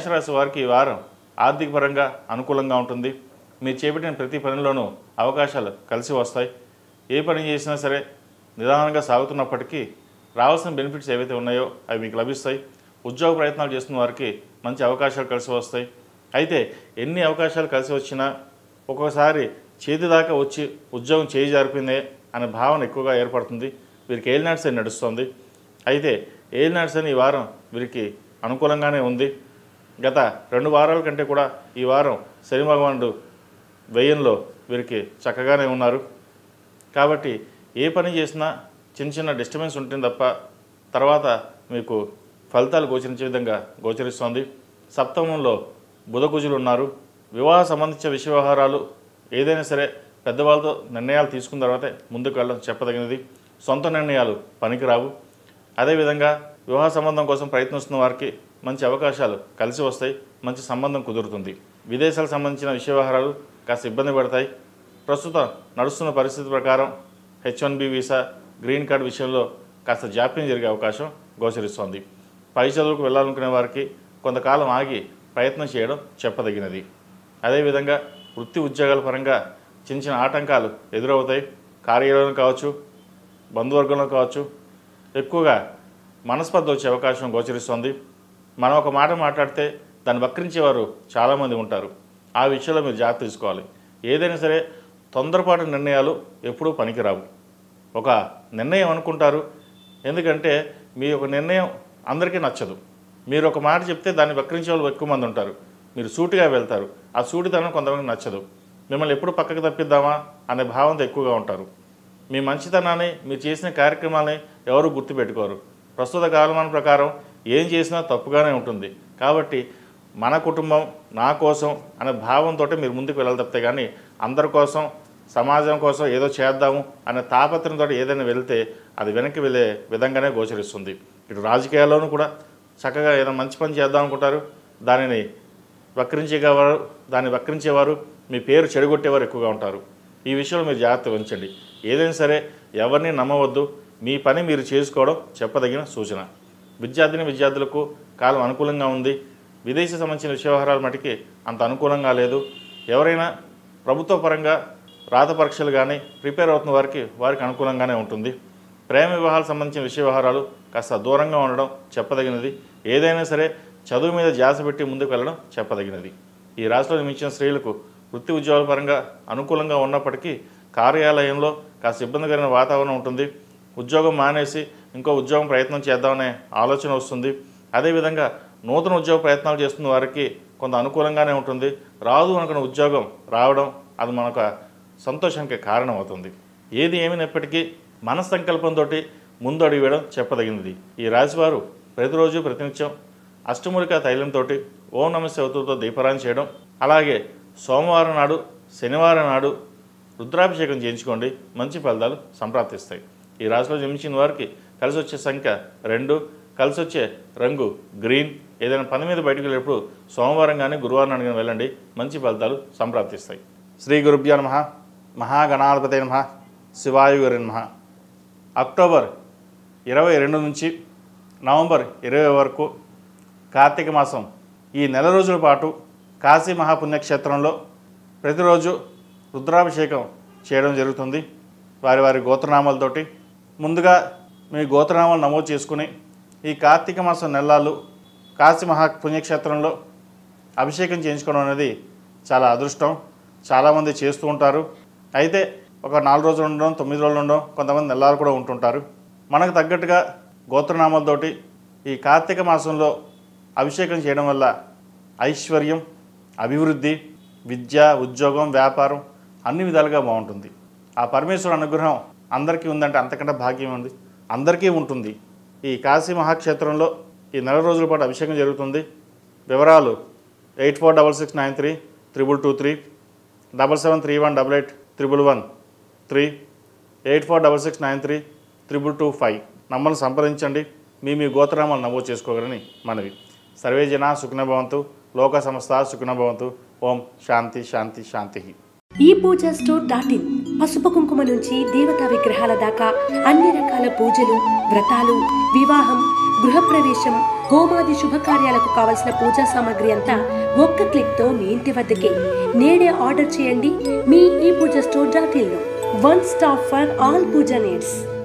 మేషరాశి వారికి ఈ వారం ఆర్థిక పరంగా అనుకూలంగా ఉంటుంది. మీరు చేపట్టిన ప్రతి పనిలోనూ అవకాశాలు కలిసి వస్తాయి. ఏ పని చేసినా సరే నిదానంగా సాగుతున్నప్పటికీ రావాల్సిన బెనిఫిట్స్ ఏవైతే ఉన్నాయో అవి మీకు లభిస్తాయి. ఉద్యోగ ప్రయత్నాలు చేస్తున్న వారికి మంచి అవకాశాలు కలిసి వస్తాయి. అయితే ఎన్ని అవకాశాలు కలిసి వచ్చినా ఒక్కొక్కసారి చేతి దాకా వచ్చి ఉద్యోగం చేయి జారిపోయిందే అనే భావన ఎక్కువగా ఏర్పడుతుంది. వీరికి ఏలినాటి శని నడుస్తుంది. అయితే ఏలినాటి శని ఈ వారం వీరికి అనుకూలంగానే ఉంది. గత 2 వారాల కంటే కూడా ఈ వారం శని భగవానుడు వ్యయంలో వీరికి చక్కగానే ఉన్నారు. కాబట్టి ఏ పని చేసినా చిన్న చిన్న డిస్టర్బెన్స్ ఉంటుంది తప్ప తర్వాత మీకు ఫలితాలు గోచరించే విధంగా గోచరిస్తోంది. సప్తమంలో బుధకుజులు ఉన్నారు. వివాహ సంబంధించిన విషయ వ్యవహారాలు ఏదైనా సరే పెద్దవాళ్ళతో నిర్ణయాలు తీసుకున్న తర్వాతే ముందుకు వెళ్ళడం చెప్పదగినది. సొంత నిర్ణయాలు పనికిరావు. అదేవిధంగా వివాహ సంబంధం కోసం ప్రయత్నిస్తున్న వారికి మంచి అవకాశాలు కలిసి వస్తాయి. మంచి సంబంధం కుదురుతుంది. విదేశాలకు సంబంధించిన విషయ వ్యవహారాలు కాస్త ఇబ్బంది పడతాయి. ప్రస్తుతం నడుస్తున్న పరిస్థితి ప్రకారం H1B వీసా, గ్రీన్ కార్డు విషయంలో కాస్త జాప్యం జరిగే అవకాశం గోచరిస్తోంది. పై చదువుకు వెళ్ళాలనుకునే వారికి కొంతకాలం ఆగి ప్రయత్నం చేయడం చెప్పదగినది. అదేవిధంగా వృత్తి ఉద్యోగాల పరంగా చిన్న చిన్న ఆటంకాలు ఎదురవుతాయి. కార్యాలయంలో కావచ్చు, బంధువర్గంలో కావచ్చు, ఎక్కువగా మనస్పర్ధ వచ్చే అవకాశం గోచరిస్తోంది. మనం ఒక మాట మాట్లాడితే దాన్ని వక్రించేవారు చాలామంది ఉంటారు. ఆ విషయంలో మీరు జాగ్రత్త తీసుకోవాలి. ఏదైనా సరే తొందరపాటు నిర్ణయాలు ఎప్పుడూ పనికిరావు. ఒక నిర్ణయం అనుకుంటారు, ఎందుకంటే మీ ఒక నిర్ణయం అందరికీ నచ్చదు. మీరు ఒక మాట చెప్తే దాన్ని వక్రించే వాళ్ళు ఎక్కువ మంది ఉంటారు. మీరు సూటిగా వెళ్తారు, ఆ సూటితనం కొంతమందికి నచ్చదు. మిమ్మల్ని ఎప్పుడు పక్కకు తప్పిద్దామా అనే భావంతో ఎక్కువగా ఉంటారు. మీ మంచితనాన్ని, మీరు చేసిన కార్యక్రమాలని ఎవరు గుర్తుపెట్టుకోరు. ప్రస్తుత కాలమాన ప్రకారం ఏం చేసినా తప్పుగానే ఉంటుంది. కాబట్టి మన కుటుంబం, నా కోసం అనే భావంతో మీరు ముందుకు వెళ్ళాలి తప్పితే కానీ అందరి కోసం, సమాజం కోసం ఏదో చేద్దాము అనే తాపత్రంతో ఏదైనా వెళ్తే అది వెనక్కి వెళ్ళే విధంగానే గోచరిస్తుంది. ఇటు రాజకీయాల్లోనూ కూడా చక్కగా ఏదైనా మంచి పని చేద్దాం అనుకుంటారు, దానిని వక్రించేవారు మీ పేరు చెడగొట్టేవారు ఎక్కువగా ఉంటారు. ఈ విషయంలో మీరు జాగ్రత్త వహించండి. ఏదైనా సరే ఎవరిని నమ్మవద్దు. మీ పని మీరు చేసుకోవడం చెప్పదగిన సూచన. విద్యార్థులకు కాలం అనుకూలంగా ఉంది. విదేశీ సంబంధించిన విషయ వ్యవహారాల మటుకి అంత అనుకూలంగా లేదు. ఎవరైనా ప్రభుత్వ పరంగా రాత పరీక్షలు కానీ ప్రిపేర్ అవుతున్న వారికి అనుకూలంగానే ఉంటుంది. ప్రేమ వివాహాలకు సంబంధించిన విషయ వ్యవహారాలు కాస్త దూరంగా ఉండడం చెప్పదగినది. ఏదైనా సరే చదువు మీద ధ్యాస పెట్టి ముందుకు వెళ్ళడం చెప్పదగినది. ఈ రాశిలో జన్మించిన స్త్రీలకు వృత్తి ఉద్యోగాల పరంగా అనుకూలంగా ఉన్నప్పటికీ కార్యాలయంలో కాస్త ఇబ్బందికరమైన వాతావరణం ఉంటుంది. ఉద్యోగం మానేసి ఇంకో ఉద్యోగం ప్రయత్నం చేద్దామనే ఆలోచన వస్తుంది. అదేవిధంగా నూతన ఉద్యోగ ప్రయత్నాలు చేస్తున్న వారికి కొంత అనుకూలంగానే ఉంటుంది. రాదు అనుకున్న ఉద్యోగం రావడం అది మనకు సంతోషానికి కారణం అవుతుంది. ఏది ఏమైనప్పటికీ మనస్సంకల్పంతో ముందు అడుగు వేయడం చెప్పదగినది. ఈ రాశివారు ప్రతిరోజు ప్రతినిత్యం అష్టమూలికా తైలంతో ఓం నమః శివాయతో దీపారాధన చేయడం, అలాగే సోమవారం నాడు, శనివారం నాడు రుద్రాభిషేకం చేయించుకోండి. మంచి ఫలితాలు సంప్రాప్తిస్తాయి. ఈ రాశిలో జన్మించిన వారికి కలిసి వచ్చే సంఖ్య 2, కలిసి వచ్చే రంగు గ్రీన్. ఏదైనా పని మీద బయటకు వెళ్ళేప్పుడు సోమవారం కానీ గురువారం నాడు కానీ వెళ్ళండి. మంచి ఫలితాలు సంప్రాప్తిస్తాయి. శ్రీ గురుభ్యో నమః. మహాగణాధిపతయే నమః. శివాయ నమః. అక్టోబర్ 22 నుంచి నవంబర్ 20 వరకు కార్తీక మాసం ఈ నెల రోజుల పాటు కాశీ మహాపుణ్యక్షేత్రంలో ప్రతిరోజు రుద్రాభిషేకం చేయడం జరుగుతుంది. వారి గోత్రనామాలతోటి ముందుగా మీ గోత్రనామాలు నమోదు చేసుకుని ఈ కార్తీక మాసం నెలలు కాశీ మహాపుణ్యక్షేత్రంలో అభిషేకం చేయించుకోవడం అనేది చాలా అదృష్టం. చాలామంది చేస్తూ ఉంటారు. అయితే ఒక 4 రోజులు ఉండడం, 9 రోజులు ఉండడం, కొంతమంది నెలలు కూడా ఉంటుంటారు. మనకు తగ్గట్టుగా గోత్రనామాలతోటి ఈ కార్తీక మాసంలో అభిషేకం చేయడం వల్ల ఐశ్వర్యం, అభివృద్ధి, విద్య, ఉద్యోగం, వ్యాపారం అన్ని విధాలుగా బాగుంటుంది. ఆ పరమేశ్వరుడు అనుగ్రహం అందరికీ ఉందంటే అంతకంటే భాగ్యం ఉంది. అందరికీ ఉంటుంది. ఈ కాశీ మహాక్షేత్రంలో ఈ నెల రోజుల పాటు అభిషేకం జరుగుతుంది. వివరాలు 8466932223, 7731881113, 8466932225 నంబర్ను సంప్రదించండి. మీ గోత్రనామాలు నమోదు చేసుకోగలని మనవి. సర్వే జనా సుఖినో భవంతు, లోక సమస్త సుఖినో భవంతు. ఓం శాంతి శాంతి శాంతి. ePoojaStore.in పసుపు కుంకుమ నుంచి దేవతా విగ్రహాల దాకా అన్ని రకాల పూజలు, వ్రతాలు, వివాహం, గృహప్రవేశం, హోమాది శుభకార్యాలకు కావలసిన పూజా సామాగ్రి అంతా ఒక్క క్లిక్తో మీ ఇంటి వద్దకే. నేడే ఆర్డర్ చేయండి మీ ఈ పూజా స్టోర్ .in లో. One stop for all puja needs.